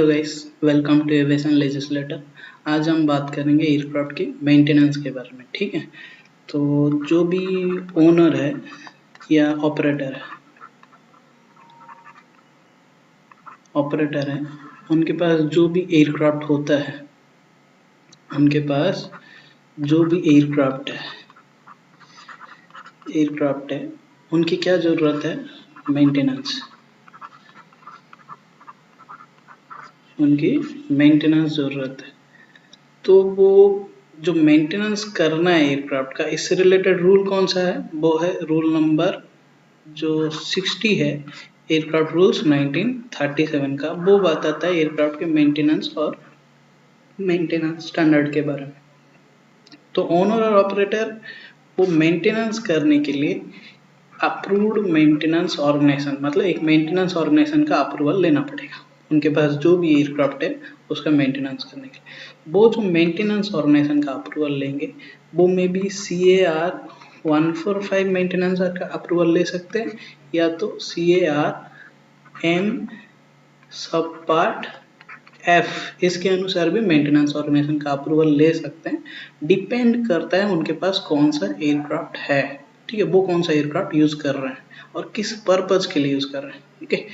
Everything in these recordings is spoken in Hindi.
Hello guys, welcome to aviation legislator. आज हम बात करेंगे एयरक्राफ्ट की मेंटेनेंस के बारे में। ठीक है, तो जो भी ओनर है या ऑपरेटर है, उनके पास जो भी एयरक्राफ्ट होता है, उनके पास जो भी एयरक्राफ्ट है, उनकी क्या ज़रूरत है? मेंटेनेंस। उनकी मेंटेनेंस ज़रूरत है। तो वो जो मेंटेनेंस करना है एयरक्राफ्ट का, इससे रिलेटेड रूल कौन सा है? वो है रूल नंबर जो 60 है, एयरक्राफ्ट रूल्स 1937 का। वो बताता है एयरक्राफ्ट के मेंटेनेंस और मेंटेनेंस स्टैंडर्ड के बारे में। तो ओनर और ऑपरेटर वो मेंटेनेंस करने के लिए अप्रूव्ड मेंटेनेंस ऑर्गेनाइजेशन, मतलब एक मेंटेनेंस ऑर्गेनाइजेशन का अप्रूवल लेना पड़ेगा उनके पास जो भी एयरक्राफ्ट है उसका मेंटेनेंस करने के लिए। वो जो मेंटेनेंस ऑर्गेनाइजेशन का अप्रूवल लेंगे वो में भी CAR 145 मेंटेनेंस का अप्रूवल ले सकते हैं, या तो CAR M सब पार्ट F इसके अनुसार भी मेंटेनेंस ऑर्गेनाइजेशन का अप्रूवल ले सकते हैं। डिपेंड करता है उनके पास कौन सा एयरक्राफ्ट है। ठीक है, वो कौन सा एयरक्राफ्ट यूज कर रहे हैं और किस पर्पज के लिए यूज कर रहे हैं। ठीक है,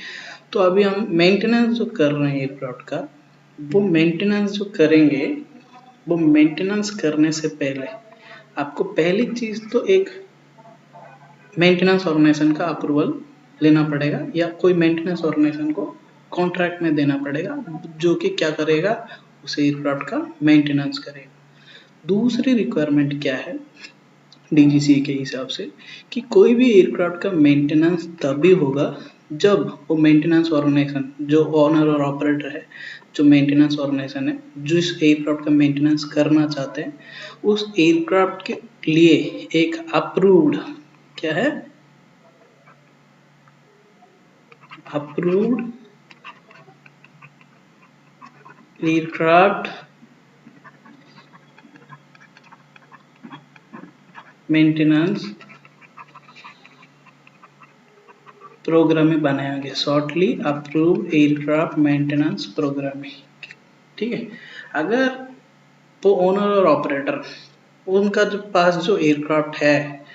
तो अभी हम मेंटेनेंस जो कर रहे हैं एयरक्राफ्ट का, वो मेंटेनेंस जो करेंगे, वो मेंटेनेंस करने से पहले आपको पहली चीज तो एक मेंटेनेंस ऑर्गेनाइजेशन का अप्रूवल लेना पड़ेगा, या कोई मेंटेनेंस ऑर्गेनाइजेशन को कॉन्ट्रैक्ट में देना पड़ेगा जो कि क्या करेगा, उस एयरक्राफ्ट का मेंटेनेंस करेगा। दूसरी रिक्वायरमेंट क्या है DGCA के हिसाब से, कि कोई भी एयरक्राफ्ट का मेंटेनेंस तभी होगा जब वो मेंटेनेंस ऑर्गेनाइजेशन, जो ओनर और ऑपरेटर है, जो मेंटेनेंस ऑर्गेनाइजेशन है, जिस एयरक्राफ्ट का मेंटेनेंस करना चाहते हैं, उस एयरक्राफ्ट के लिए एक अप्रूव्ड, क्या है, अप्रूव्ड एयरक्राफ्ट मेंटेनेंस प्रोग्राम में बनाया गया, shortly approved aircraft maintenance programme. ठीक है, अगर वो ओनर और ऑपरेटर उनका जो पास जो एयरक्राफ्ट है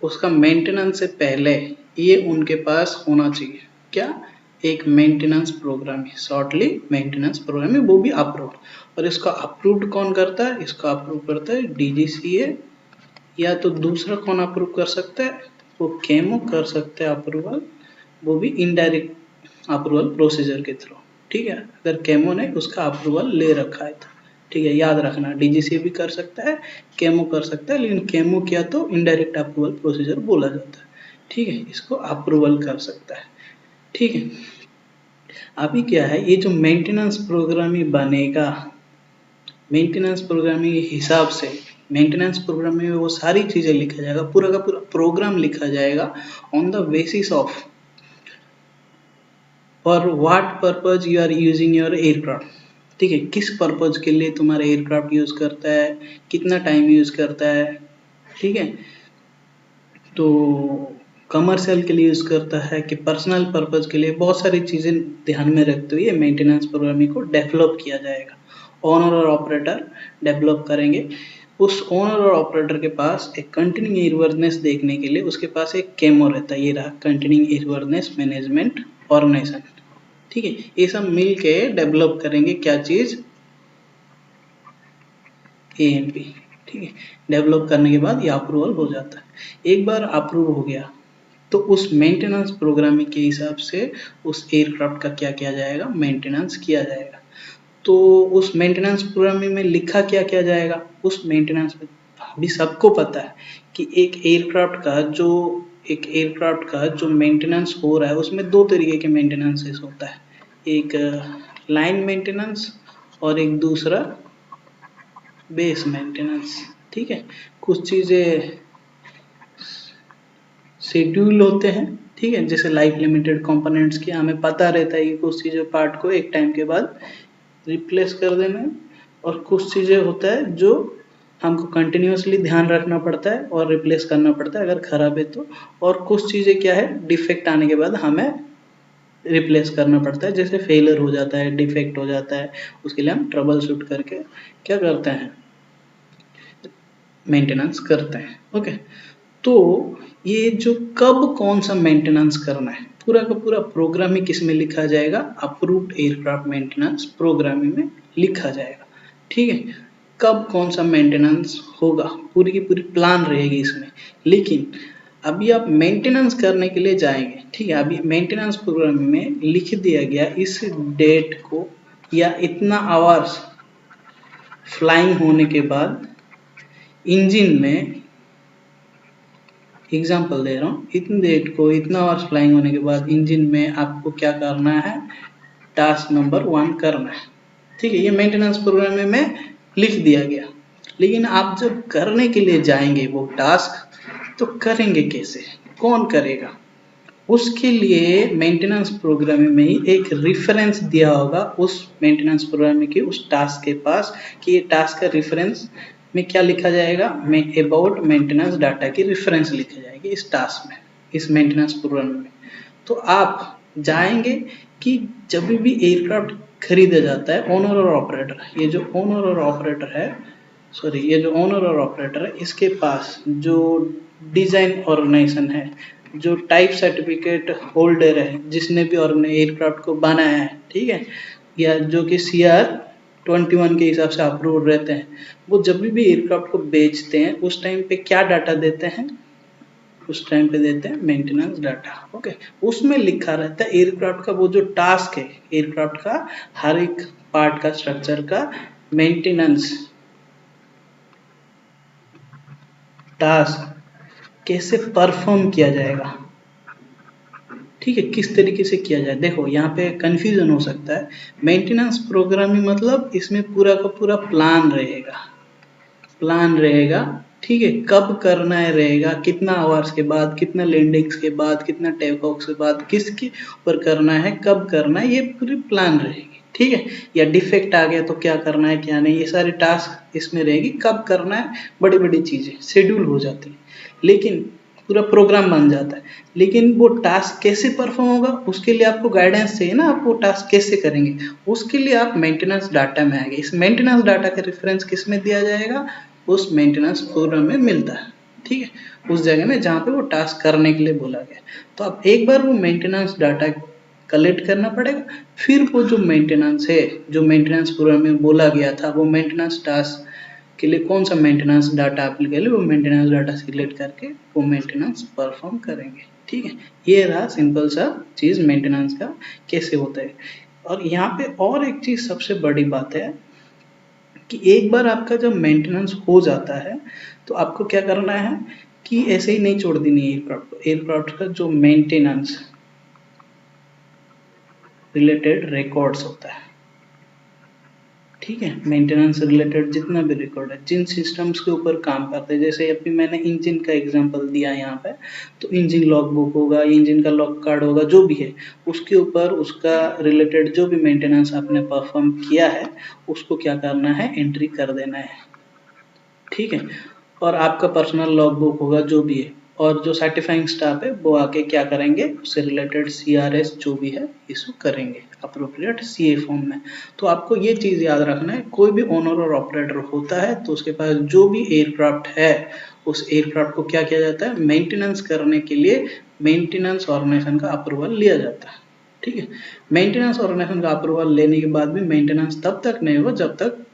उसका मेंटेनेंस से पहले ये उनके पास होना चाहिए, क्या, एक मेंटेनेंस प्रोग्राम है, शॉर्टली मेंटेनेंस प्रोग्राम है, वो भी अप्रूव्ड। और इसका अप्रूव्ड कौन करता है? इसका अप्रूव करता है DGCA, या तो दूसरा कौन अप्रूव कर सकता है? वो केमो कर सकते हैं अप्रूवल, वो भी इनडायरेक्ट अप्रूवल प्रोसीजर के थ्रू। ठीक है, अगर केमो ने उसका अप्रूवल ले रखा है तो। ठीक है, याद रखना, DGCA भी कर सकता है, केमो कर सकता है, लेकिन केमो किया तो इनडायरेक्ट अप्रूवल प्रोसीजर बोला जाता है। ठीक है, इसको अप्रूवल कर सकता है। ठीक है, अभी क्या है, ये जो मेंटेनेंस प्रोग्राम ही बनेगा, मेंटेनेंस प्रोग्राम के हिसाब से मेंटेनेंस प्रोग्राम में वो सारी चीजें लिखा जाएगा, पूरा का पूरा प्रोग्राम लिखा जाएगा on the basis of for what purpose you are using your aircraft. ठीक है, किस पर्पज के लिए तुम्हारा एयरक्राफ्ट यूज करता है, कितना टाइम यूज करता है। ठीक है, तो कमर्शियल के लिए यूज करता है कि पर्सनल पर्पज के लिए, बहुत सारी चीजें ध्यान में रखते हुए मेंटेनेंस प्रोग्रामिंग को डेवलप किया जाएगा। ओनर और ऑपरेटर डेवलप करेंगे। उस ओनर और ऑपरेटर के पास एक कंटिन्यूइंग एयरवर्दनेस देखने के लिए उसके पास एक केमो रहता है, ये रहा कंटिन्यूइंग एयरवर्दनेस मैनेजमेंट ऑर्गेनाइजेशन। ठीक है, ये सब मिल के डेवलप करेंगे क्या चीज, ANP। ठीक है, डेवलप करने के बाद ये अप्रूवल हो जाता है। एक बार अप्रूव हो गया तो उस मेंटेनेंस प्रोग्रामिंग के हिसाब से उस एयरक्राफ्ट का क्या किया जाएगा, मेंटेनेंस किया जाएगा। तो उस मेंटेनेंस प्रोग्रामिंग में लिखा क्या किया जाएगा, उस मेंटेनेंस में अभी सबको पता है कि एक एयरक्राफ्ट का जो मेंटेनेंस हो रहा है उसमें दो तरीके के मेंटेनेंसेस होता है, एक लाइन मेंटेनेंस और एक दूसरा बेस मेंटेनेंस। ठीक है, कुछ चीजें शेड्यूल होते हैं। ठीक है, जैसे लाइफ लिमिटेड कंपोनेंट्स की हमें पता रहता है कि कुछ चीजें पार्ट को एक टाइम के बाद रिप्लेस कर देना है, और कुछ चीजें होता है जो हमको कंटिन्यूसली ध्यान रखना पड़ता है और रिप्लेस करना पड़ता है अगर खराब है तो। और कुछ चीजें क्या है, डिफेक्ट आने के बाद हमें रिप्लेस करना पड़ता है, जैसे फेलियर हो जाता है, डिफेक्ट हो जाता है, उसके लिए हम ट्रबल शूट करके क्या करते हैं, मेंटेनेंस करते हैं। ओके, तो ये जो कब कौन सा मेंटेनेंस करना है, पूरा का पूरा प्रोग्राम ही किस में लिखा जाएगा, अप्रूव्ड एयरक्राफ्ट मेंटेनेंस प्रोग्राम में लिखा जाएगा। ठीक है, कब कौन सा मेंटेनेंस होगा, पूरी की पूरी प्लान रहेगी इसमें। लेकिन अभी आप मेंटेनेंस करने के लिए जाएंगे, ठीक है, अभी मेंटेनेंस प्रोग्राम में लिख दिया गया इस डेट को या इतना आवर्स फ्लाइंग होने के बाद इंजन में, एग्जाम्पल दे रहा हूँ, इतने डेट को इतना आवर्स फ्लाइंग होने के बाद इंजन में आपको क्या करना है, टास्क नंबर 1 करना है। ठीक है, ये मेंटेनेंस प्रोग्राम में लिख दिया गया। लेकिन आप जब करने के लिए जाएंगे वो टास्क, तो करेंगे कैसे, कौन करेगा, उसके लिए मेंटेनेंस प्रोग्राम में ही एक रेफरेंस दिया होगा उस मेंटेनेंस प्रोग्राम के उस टास्क के पास, कि ये टास्क का रेफरेंस में क्या लिखा जाएगा, में अबाउट मेंटेनेंस डाटा की रेफरेंस लिखी जाएगी इस टास्क में, इस मेंटेनेंस प्रोग्राम में। तो आप जाएंगे कि जब भी एयरक्राफ्ट खरीदा जाता है, ओनर और ऑपरेटर, ये जो ओनर और ऑपरेटर है, सॉरी ये जो ओनर और ऑपरेटर है, इसके पास जो डिजाइन ऑर्गेनाइजेशन है, जो टाइप सर्टिफिकेट होल्डर है, जिसने भी एयरक्राफ्ट को बनाया है, ठीक है, या जो कि CR-21 के हिसाब से अप्रूव रहते हैं, वो जब भी एयरक्राफ्ट को बेचते हैं उस टाइम पे क्या डाटा देते हैं, उस टाइम पे देते हैं मेंटेनेंस डाटा। ओके, उसमें लिखा रहता है एयरक्राफ्ट का वो जो टास्क है, एयरक्राफ्ट का हर एक पार्ट का, स्ट्रक्चर का मेंटेनेंस टास्क कैसे परफॉर्म किया जाएगा। ठीक है, किस तरीके से किया जाए। देखो यहाँ पे कंफ्यूजन हो सकता है, मेंटेनेंस प्रोग्रामिंग मतलब इसमें पूरा का पूरा प्लान रहेगा, प्लान रहेगा, ठीक है, कब करना है रहेगा, कितना आवर्स के बाद, कितना लैंडिंग्स के बाद, कितना टेक ऑफ के बाद, किसके ऊपर करना है, कब करना है, ये पूरी प्लान रहेगी। ठीक है, या डिफेक्ट आ गया तो क्या करना है क्या नहीं, ये सारे टास्क इसमें रहेगी, कब करना है, बड़ी बड़ी चीजें शेड्यूल हो जाती है, लेकिन पूरा प्रोग्राम बन जाता है। लेकिन वो टास्क कैसे परफॉर्म होगा, उसके लिए आपको गाइडेंस चाहिए ना, आप वो टास्क कैसे करेंगे, उसके लिए आप मेंटेनेंस डाटा में आएंगे। इस मेंटेनेंस डाटा का रेफरेंस किस में दिया जाएगा, उस मेंटेनेंस प्रोग्राम में मिलता है। ठीक है, उस जगह में जहाँ पे वो टास्क करने के लिए बोला गया। तो आप एक बार वो मेंटेनेंस डाटा कलेक्ट करना पड़ेगा, फिर वो जो मेंटेनेंस है, जो मेंटेनेंस प्रोग्राम में बोला गया था, वो मेंटेनेंस टास्क के लिए कौन सा मेंटेनेंस डाटा एप्लीकेबल है, वो मेंटेनेंस डाटा सिलेक्ट करके वो मेंटेनेंस परफॉर्म करेंगे। ठीक है, ये रहा सिंपल सा चीज मेंटेनेंस का कैसे होता है। और यहाँ पे और एक चीज सबसे बड़ी बात है कि एक बार आपका जब मेंटेनेंस हो जाता है तो आपको क्या करना है कि ऐसे ही नहीं छोड़ देनी एयरक्राफ्ट को। एयरक्राफ्ट का जो मेंटेनेंस रिलेटेड रिकॉर्ड्स होता है, ठीक है, मेंटेनेंस रिलेटेड जितना भी रिकॉर्ड है, जिन सिस्टम्स के ऊपर काम करते हैं, जैसे अभी मैंने इंजन का एग्जांपल दिया यहाँ पे, तो इंजन लॉग बुक होगा, इंजन का लॉग कार्ड होगा, जो भी है उसके ऊपर उसका रिलेटेड जो भी मेंटेनेंस आपने परफॉर्म किया है उसको क्या करना है, एंट्री कर देना है। ठीक है, और आपका पर्सनल लॉग बुक होगा जो भी है, और जो सर्टिफाइंग स्टाफ है वो आके क्या करेंगे, उससे रिलेटेड CRS जो भी है इशू करेंगे अप्रोप्रिएट CA फॉर्म में। तो आपको ये चीज याद रखना है, कोई भी ओनर और ऑपरेटर होता है तो उसके पास जो भी एयरक्राफ्ट है उस एयरक्राफ्ट को क्या किया जाता है, मेंटेनेंस करने के लिए मेंटेनेंस ऑर्गेनाइजेशन का अप्रूवल लिया जाता है। ठीक है, मेंटेनेंस ऑर्गेनाइजेशन का अप्रूवल लेने के बाद भी मेंटेनेंस तब तक नहीं होगा जब तक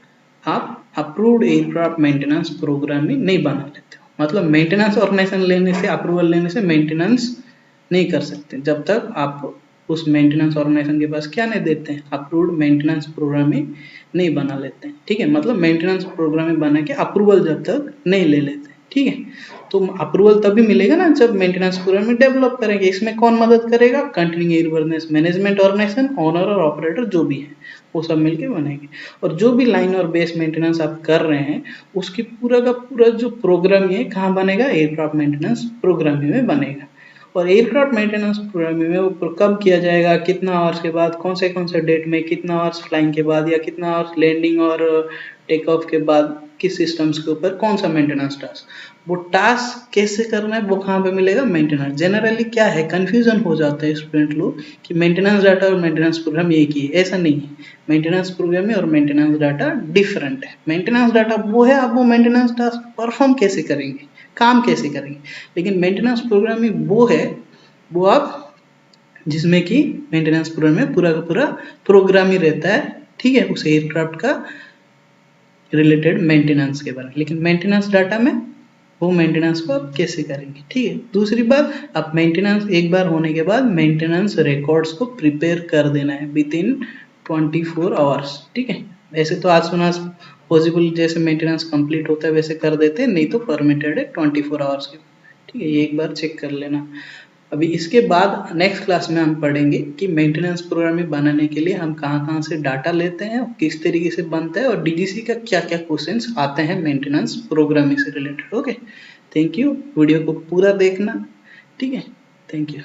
आप अप्रूव्ड एयरक्राफ्ट मेंटेनेंस प्रोग्राम में नहीं बना लेते हो। मतलब मेंटेनेंस ऑर्गेनाइजेशन लेने से, अप्रूवल लेने से मेंटेनेंस नहीं कर सकते जब तक आप उस मेंटेनेंस ऑर्गेनाइजेशन के पास क्या नहीं देते हैं, अप्रूव्ड मेंटेनेंस प्रोग्राम ही नहीं बना लेते हैं। ठीक है, मतलब मेंटेनेंस प्रोग्राम में बना के अप्रूवल जब तक नहीं ले लेते। ठीक है, तो अप्रूवल तभी मिलेगा ना जब मेंटेनेंस प्रोग्राम में डेवलप करेंगे। इसमें कौन मदद करेगा, continue airworthiness management organisation, owner और ऑपरेटर जो भी है वो सब मिलके बनेंगे। और जो भी लाइन और बेस मेंटेनेंस आप कर रहे हैं उसकी पूरा का पूरा जो प्रोग्राम है कहाँ बनेगा, एयरक्राफ्ट मेंटेनेंस प्रोग्राम में बनेगा। और एयरक्राफ्ट मेंटेनेंस प्रोग्रामिंग में वो कब किया जाएगा, कितना आवर्स के बाद, कौन से डेट में, कितना आवर्स फ्लाइंग के बाद या कितना आवर्स लैंडिंग और टेक ऑफ के बाद किस सिस्टम्स के ऊपर कौन सा मेंटेनेंस टास्क, वो टास्क कैसे करना है, वो कहाँ पे मिलेगा, मेंटेनेंस। जनरली क्या है, कंफ्यूजन हो जाता है स्टूडेंट लोग कि मेंटेनेंस डाटा और मेंटेनेंस प्रोग्राम एक ही है। ऐसा नहीं है, मेंटेनेंस प्रोग्राम और मेंटेनेंस डाटा डिफरेंट है। मेंटेनेंस डाटा वो है, आप वो मेंटेनेंस टास्क परफॉर्म कैसे करेंगे, काम कैसे करेंगे, लेकिन मेंटेनेंस प्रोग्रामिंग वो है, वो आप जिसमें कि मेंटेनेंस प्रोग्राम में पूरा का पूरा प्रोग्राम ही रहता है, ठीक है, उस एयरक्राफ्ट का रिलेटेड मेंटेनेंस के बारे में। लेकिन मेंटेनेंस डाटा में वो मेंटेनेंस को आप कैसे करेंगे, ठीक है। दूसरी बात, आप मेंटेनेंस एक बार होने के बाद मेंटेनेंस रिकॉर्ड्स को प्रिपेयर कर देना है विद इन 24 आवर्स, ठीक है। वैसे तो आज सुना पॉसिबल, जैसे मेंटेनेंस कंप्लीट होता है वैसे कर देते हैं, नहीं तो परमिटेड है 24 आवर्स के, ठीक है। ये एक बार चेक कर लेना। अभी इसके बाद नेक्स्ट क्लास में हम पढ़ेंगे कि मेंटेनेंस प्रोग्रामिंग बनाने के लिए हम कहाँ से डाटा लेते हैं, किस तरीके से बनता है, और डीजीसी का क्या क्या क्वेश्चंस आते हैं मेंटेनेंस प्रोग्रामिंग से related. Okay, thank you, video को पूरा देखना, ठीक है, थैंक यू।